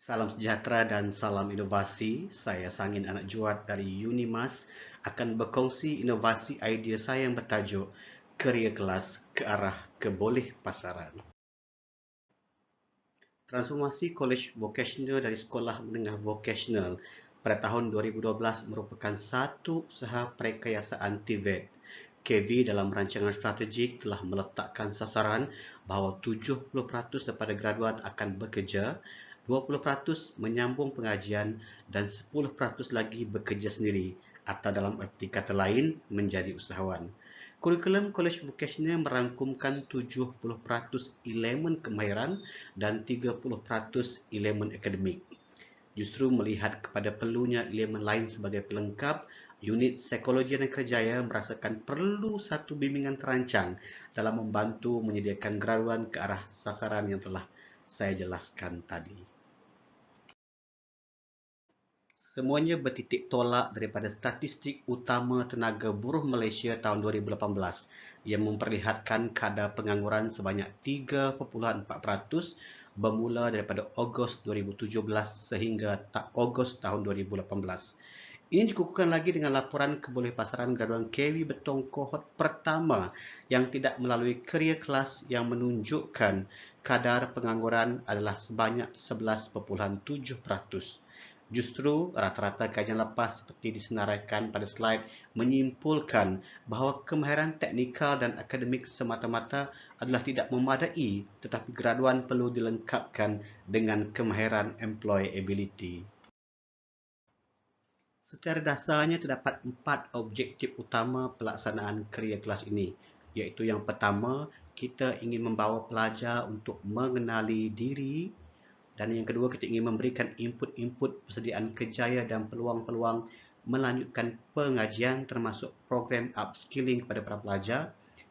Salam sejahtera dan salam inovasi. Saya Sangin Anak Juat dari Unimas akan berkongsi inovasi idea saya yang bertajuk Career Kelas ke arah keboleh pasaran. Transformasi Kolej Vocational dari Sekolah Menengah Vocational pada tahun 2012 merupakan satu usaha perkayasaan TVET. KV dalam rancangan strategik telah meletakkan sasaran bahawa 70% daripada graduan akan bekerja, 20% menyambung pengajian dan 10% lagi bekerja sendiri atau dalam erti kata lain menjadi usahawan. Kurikulum Kolej Vocational merangkumkan 70% elemen kemahiran dan 30% elemen akademik. Justru melihat kepada perlunya elemen lain sebagai pelengkap, unit psikologi dan kerjaya merasakan perlu satu bimbingan terancang dalam membantu menyediakan graduan ke arah sasaran yang telah saya jelaskan tadi. Semuanya bertitik tolak daripada statistik utama tenaga buruh Malaysia tahun 2018 yang memperlihatkan kadar pengangguran sebanyak 3.4% bermula daripada Ogos 2017 sehingga Ogos tahun 2018. Ini dikukuhkan lagi dengan laporan kebolehpasaran graduan KV Betong kohort pertama yang tidak melalui career class yang menunjukkan kadar pengangguran adalah sebanyak 11.7%. Justru rata-rata kajian lepas seperti disenaraikan pada slide menyimpulkan bahawa kemahiran teknikal dan akademik semata-mata adalah tidak memadai, tetapi graduan perlu dilengkapkan dengan kemahiran employability. Secara dasarnya terdapat 4 objektif utama pelaksanaan career class ini, iaitu yang pertama, kita ingin membawa pelajar untuk mengenali diri, dan yang kedua, kita ingin memberikan input-input persediaan kerjaya dan peluang-peluang melanjutkan pengajian termasuk program upskilling kepada para pelajar.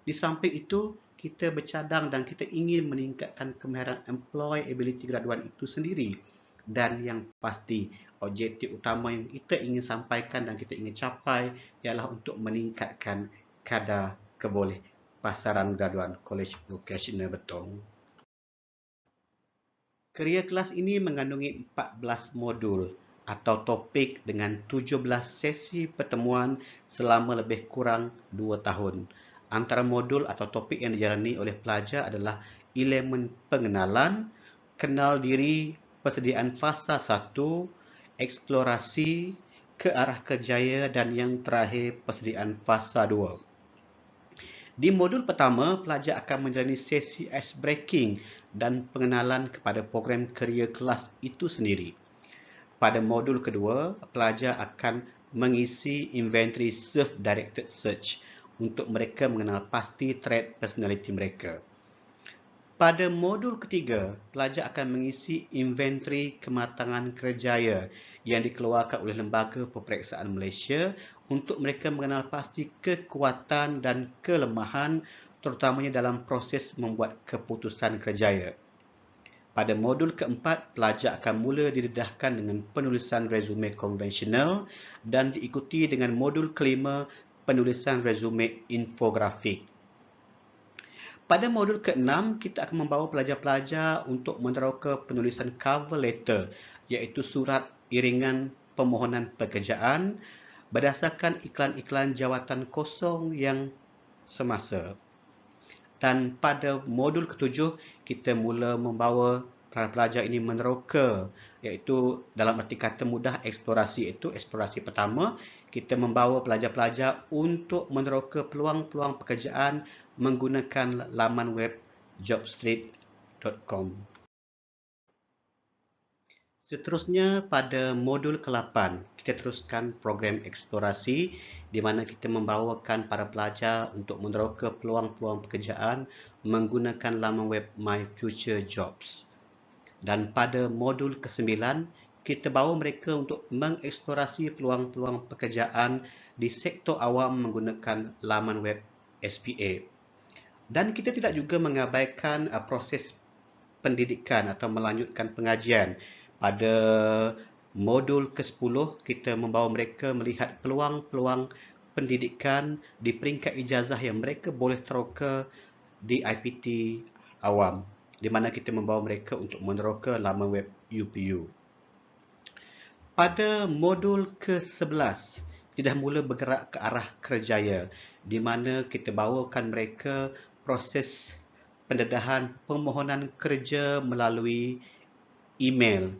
Di samping itu, kita bercadang dan kita ingin meningkatkan kemahiran employability graduan itu sendiri. Dan yang pasti, objektif utama yang kita ingin sampaikan dan kita ingin capai ialah untuk meningkatkan kadar keboleh pasaran graduan Kolej Vocational Betong. Career Class ini mengandungi 14 modul atau topik dengan 17 sesi pertemuan selama lebih kurang 2 tahun. Antara modul atau topik yang dijalani oleh pelajar adalah elemen pengenalan, kenal diri, persediaan fasa 1, eksplorasi, ke arah kerjaya dan yang terakhir persediaan fasa 2. Di modul pertama, pelajar akan menjalani sesi ice breaking dan pengenalan kepada program career kelas itu sendiri. Pada modul kedua, pelajar akan mengisi inventory self-directed search untuk mereka mengenal pasti trait personality mereka. Pada modul ketiga, pelajar akan mengisi inventory kematangan kerjaya yang dikeluarkan oleh Lembaga Peperiksaan Malaysia untuk mereka mengenal pasti kekuatan dan kelemahan terutamanya dalam proses membuat keputusan kerjaya. Pada modul keempat, pelajar akan mula didedahkan dengan penulisan resume konvensional dan diikuti dengan modul kelima, penulisan resume infografik. Pada modul ke-6, kita akan membawa pelajar-pelajar untuk meneroka penulisan cover letter, iaitu surat iringan permohonan pekerjaan berdasarkan iklan-iklan jawatan kosong yang semasa. Dan pada modul ke-7, kita mula membawa para pelajar ini meneroka, iaitu dalam arti kata mudah eksplorasi, iaitu eksplorasi pertama, kita membawa pelajar-pelajar untuk meneroka peluang-peluang pekerjaan menggunakan laman web jobstreet.com. Seterusnya, pada modul ke-8, kita teruskan program eksplorasi di mana kita membawakan para pelajar untuk meneroka peluang-peluang pekerjaan menggunakan laman web My Future Jobs. Dan pada modul ke-9, kita bawa mereka untuk mengeksplorasi peluang-peluang pekerjaan di sektor awam menggunakan laman web SPA. Dan kita tidak juga mengabaikan proses pendidikan atau melanjutkan pengajian. Pada modul ke-10, kita membawa mereka melihat peluang-peluang pendidikan di peringkat ijazah yang mereka boleh teroka di IPT awam, di mana kita membawa mereka untuk meneroka laman web UPU. Pada modul ke-11, kita dah mula bergerak ke arah kerjaya, di mana kita bawakan mereka proses pendedahan permohonan kerja melalui email,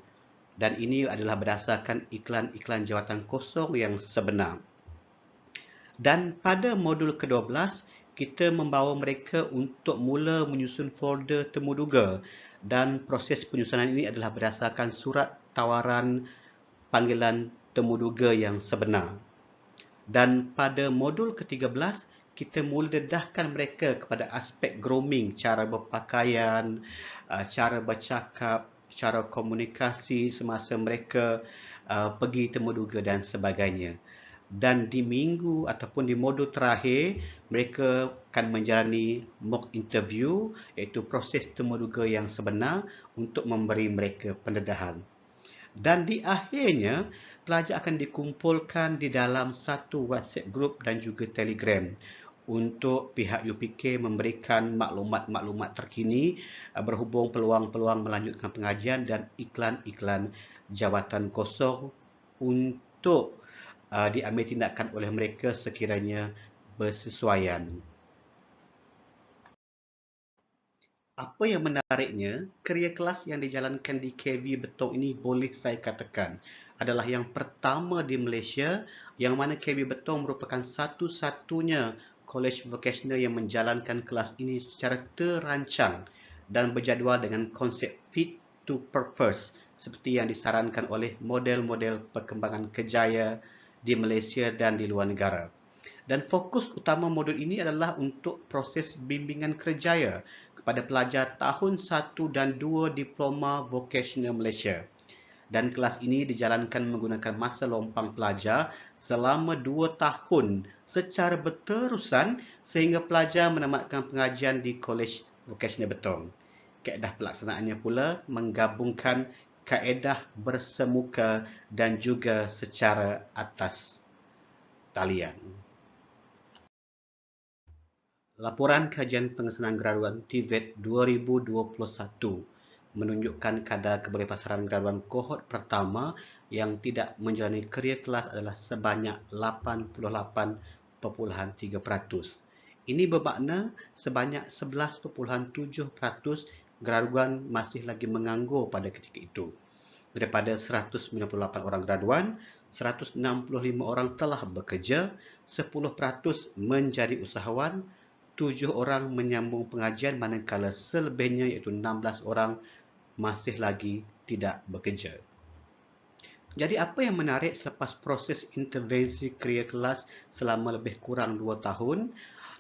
dan ini adalah berdasarkan iklan-iklan jawatan kosong yang sebenar. Dan pada modul ke-12, kita membawa mereka untuk mula menyusun folder temuduga, dan proses penyusunan ini adalah berdasarkan surat tawaran panggilan temuduga yang sebenar. Dan pada modul ke-13, kita mula dedahkan mereka kepada aspek grooming, cara berpakaian, cara bercakap, cara komunikasi semasa mereka pergi temuduga dan sebagainya. Dan di minggu ataupun di modul terakhir, mereka akan menjalani mock interview, iaitu proses temuduga yang sebenar untuk memberi mereka pendedahan. Dan di akhirnya, pelajar akan dikumpulkan di dalam satu WhatsApp group dan juga Telegram untuk pihak UPK memberikan maklumat-maklumat terkini berhubung peluang-peluang melanjutkan pengajian dan iklan-iklan jawatan kosong untuk diambil tindakan oleh mereka sekiranya bersesuaian. Apa yang menariknya, kerja kelas yang dijalankan di KV Betong ini boleh saya katakan adalah yang pertama di Malaysia, yang mana KV Betong merupakan satu-satunya college vocational yang menjalankan kelas ini secara terancang dan berjadual dengan konsep fit to purpose seperti yang disarankan oleh model-model perkembangan kejaya di Malaysia dan di luar negara. Dan fokus utama modul ini adalah untuk proses bimbingan kerjaya kepada pelajar tahun 1 dan 2 Diploma Vocational Malaysia. Dan kelas ini dijalankan menggunakan masa lompang pelajar selama 2 tahun secara berterusan sehingga pelajar menamatkan pengajian di Kolej Vocational Betong. Kaedah pelaksanaannya pula menggabungkan kaedah bersemuka dan juga secara atas talian. Laporan kajian pengesanan graduan TVET 2021 menunjukkan kadar kebolehpasaran graduan kohort pertama yang tidak menjalani kerja kelas adalah sebanyak 88.3%. Ini bermakna sebanyak 11.7% graduan masih lagi menganggur pada ketika itu. Daripada 198 orang graduan, 165 orang telah bekerja, 10% menjadi usahawan, 7 orang menyambung pengajian manakala selebihnya iaitu 16 orang masih lagi tidak bekerja. Jadi apa yang menarik selepas proses intervensi kerja kelas selama lebih kurang 2 tahun,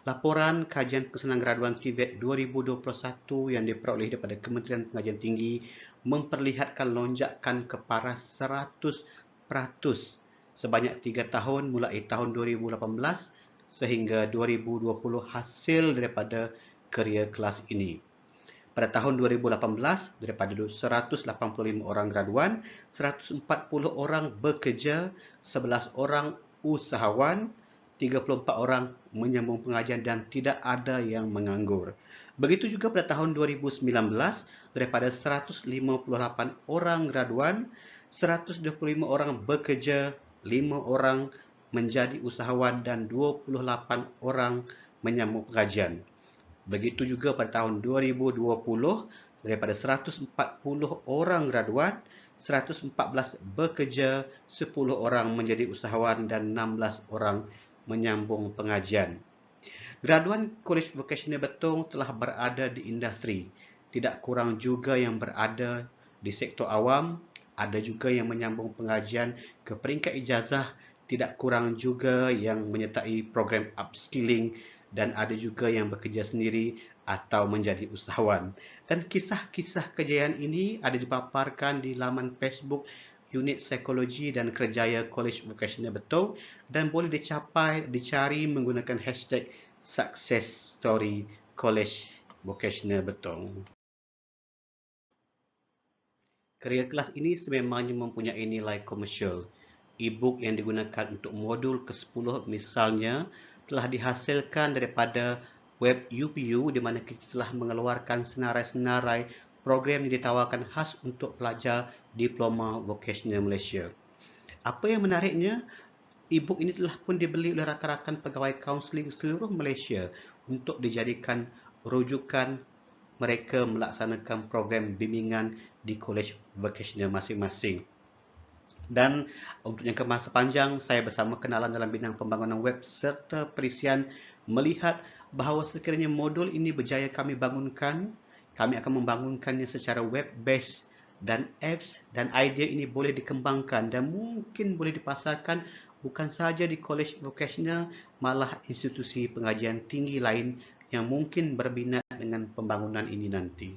laporan kajian pengesanan graduan TVET 2021 yang diperoleh daripada Kementerian Pengajian Tinggi memperlihatkan lonjakan keparas 100% sebanyak 3 tahun mulai tahun 2018 sehingga 2020 hasil daripada kerja kelas ini. Pada tahun 2018, daripada 185 orang graduan, 140 orang bekerja, 11 orang usahawan, 34 orang menyambung pengajian dan tidak ada yang menganggur. Begitu juga pada tahun 2019, daripada 158 orang graduan, 125 orang bekerja, 5 orang menjadi usahawan dan 28 orang menyambung pengajian. Begitu juga pada tahun 2020, daripada 140 orang graduan, 114 bekerja, 10 orang menjadi usahawan dan 16 orang menyambung pengajian. Graduan Kolej Vocational Betong telah berada di industri, tidak kurang juga yang berada di sektor awam, ada juga yang menyambung pengajian ke peringkat ijazah, tidak kurang juga yang menyertai program upskilling dan ada juga yang bekerja sendiri atau menjadi usahawan. Dan kisah-kisah kejayaan ini ada dipaparkan di laman Facebook Unit Psikologi dan Kerjaya Kolej Vocational Betong dan boleh dicari menggunakan hashtag Success Story Kolej Vocational Betong. Kerja kelas ini sememangnya mempunyai nilai komersial. E-book yang digunakan untuk modul ke-10 misalnya telah dihasilkan daripada web UPU di mana kita telah mengeluarkan senarai-senarai program yang ditawarkan khas untuk pelajar Diploma Vocational Malaysia. Apa yang menariknya, e-book ini telah pun dibeli oleh rakan-rakan pegawai kaunseling seluruh Malaysia untuk dijadikan rujukan mereka melaksanakan program bimbingan di kolej vocational masing-masing. Dan untuk jangka masa panjang, saya bersama kenalan dalam bidang pembangunan web serta perisian melihat bahawa sekiranya modul ini berjaya kami bangunkan, kami akan membangunkannya secara web-based dan apps, dan idea ini boleh dikembangkan dan mungkin boleh dipasarkan bukan sahaja di kolej vocational, malah institusi pengajian tinggi lain yang mungkin berminat dengan pembangunan ini nanti.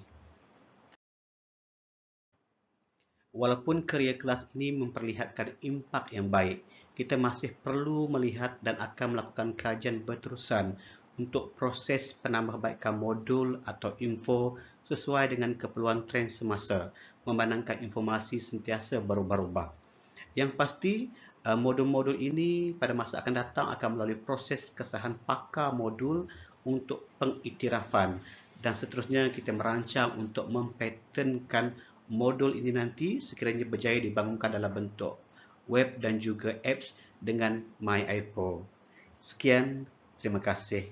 Walaupun kerja kelas ini memperlihatkan impak yang baik, kita masih perlu melihat dan akan melakukan kajian berterusan untuk proses penambahbaikan modul atau info sesuai dengan keperluan trend semasa, memandangkan informasi sentiasa berubah-ubah. Yang pasti, modul-modul ini pada masa akan datang akan melalui proses kesahan pakar modul untuk pengiktirafan, dan seterusnya kita merancang untuk mempatentkan modul ini nanti sekiranya berjaya dibangunkan dalam bentuk web dan juga apps dengan MyIPO. Sekian, terima kasih.